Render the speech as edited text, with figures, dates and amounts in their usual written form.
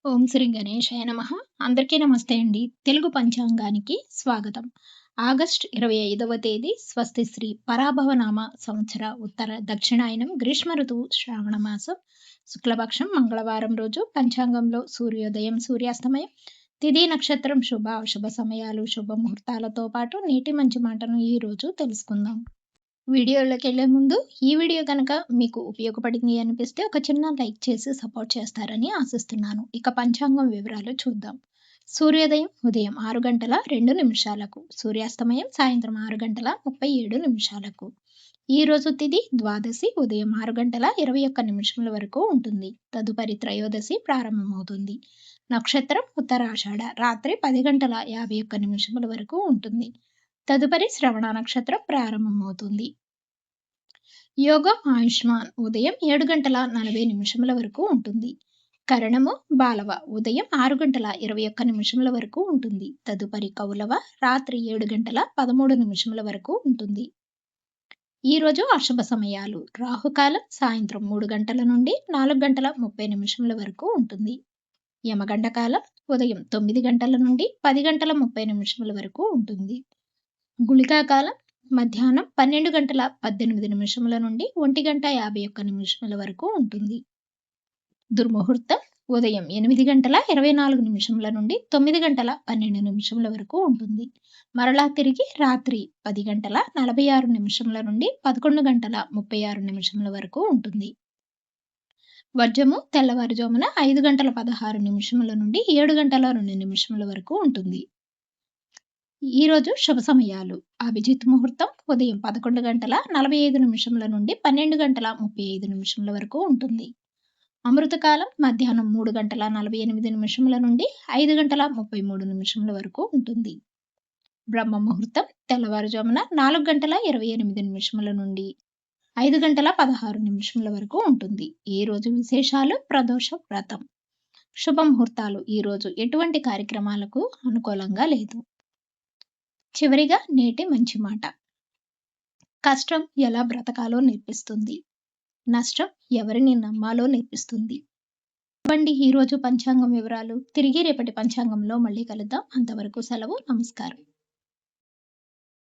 ఓం శ్రీ గణేశాయ నమః. అందరికీ నమస్తే అండి. తెలుగు పంచాంగానికి స్వాగతం. ఆగస్ట్ 25వ తేదీ స్వస్తి శ్రీ పరాభవనామ సంవత్సర ఉత్తర దక్షిణాయనం గ్రీష్మ ఋతువు శ్రావణ మాసం శుక్లపక్షం మంగళవారం రోజు పంచాంగంలో సూర్యోదయం సూర్యాస్తమయం తిథి నక్షత్రం శుభ అశుభ సమయాలు శుభ ముహూర్తాలతో పాటు నీటి మంచి మాటను ఈ రోజు తెలుసుకుందాం. వీడియోలోకి వెళ్ళే ముందు ఈ వీడియో కనుక మీకు ఉపయోగపడింది అనిపిస్తే ఒక చిన్న లైక్ చేసి సపోర్ట్ చేస్తారని ఆశిస్తున్నాను. ఇక పంచాంగం వివరాలు చూద్దాం. సూర్యోదయం ఉదయం 6 గంటల 2 నిమిషాలకు, సూర్యాస్తమయం సాయంత్రం 6 గంటల 37 నిమిషాలకు. ఈ రోజు తిథి ద్వాదశి ఉదయం 6 గంటల 21 నిమిషముల వరకు ఉంటుంది. తదుపరి త్రయోదశి ప్రారంభమవుతుంది. నక్షత్రం ఉత్తరాషాఢ రాత్రి 10 గంటల 51 నిమిషముల వరకు ఉంటుంది. తదుపరి శ్రవణ నక్షత్రం ప్రారంభమవుతుంది. యోగం ఆయుష్మాన్ ఉదయం 7 గంటల 40 నిమిషముల వరకు ఉంటుంది. కరణము బాలవ ఉదయం 6 గంటల 21 నిమిషముల వరకు ఉంటుంది. తదుపరి కౌలవ రాత్రి 7 గంటల 13 నిమిషముల వరకు ఉంటుంది. ఈ రోజు అశుభ సమయాలు రాహుకాలం సాయంత్రం 3 గంటల నుండి 4 గంటల 30 నిమిషముల వరకు ఉంటుంది. యమగండ కాలం ఉదయం 9 గంటల నుండి 10 గంటల 30 నిమిషముల వరకు ఉంటుంది. గుళికా కాలం మధ్యాహ్నం 12 గంటల 18 నిమిషముల నుండి 1 గంట 51 నిమిషముల వరకు ఉంటుంది. దుర్ముహూర్తం ఉదయం 8 గంటల 24 నిమిషముల నుండి 9 గంటల 12 నిమిషముల వరకు ఉంటుంది. మరలా తిరిగి రాత్రి 10 గంటల 46 నిమిషముల నుండి 11 గంటల 36 నిమిషముల వరకు ఉంటుంది. వర్జము తెల్లవారుజామున 5 గంటల 16 నిమిషముల నుండి 7 గంటల 2 నిమిషముల వరకు ఉంటుంది. ఈ రోజు శుభ సమయాలు అభిజిత్ ముహూర్తం ఉదయం 11 గంటల 45 నిమిషముల నుండి 12 గంటల 35 నిమిషముల వరకు ఉంటుంది. అమృతకాలం మధ్యాహ్నం 3 గంటల 48 నిమిషముల నుండి 5 గంటల 33 నిమిషముల వరకు ఉంటుంది. బ్రహ్మ ముహూర్తం తెల్లవారుజామున 4 గంటల 28 నిమిషముల నుండి 5 గంటల 16 నిమిషముల వరకు ఉంటుంది. ఈ రోజు విశేషాలు ప్రదోష వ్రతం. శుభ ముహూర్తాలు ఈ రోజు ఎటువంటి కార్యక్రమాలకు అనుకూలంగా లేదు. చివరిగా నేటి మంచి మాట. కష్టం ఎలా బ్రతకాలో నేర్పిస్తుంది, నష్టం ఎవరిని నమ్మాలో నేర్పిస్తుంది. ఇవ్వండి ఈరోజు పంచాంగం వివరాలు. తిరిగి రేపటి పంచాంగంలో మళ్ళీ కలుద్దాం. అంతవరకు సెలవు. నమస్కారం.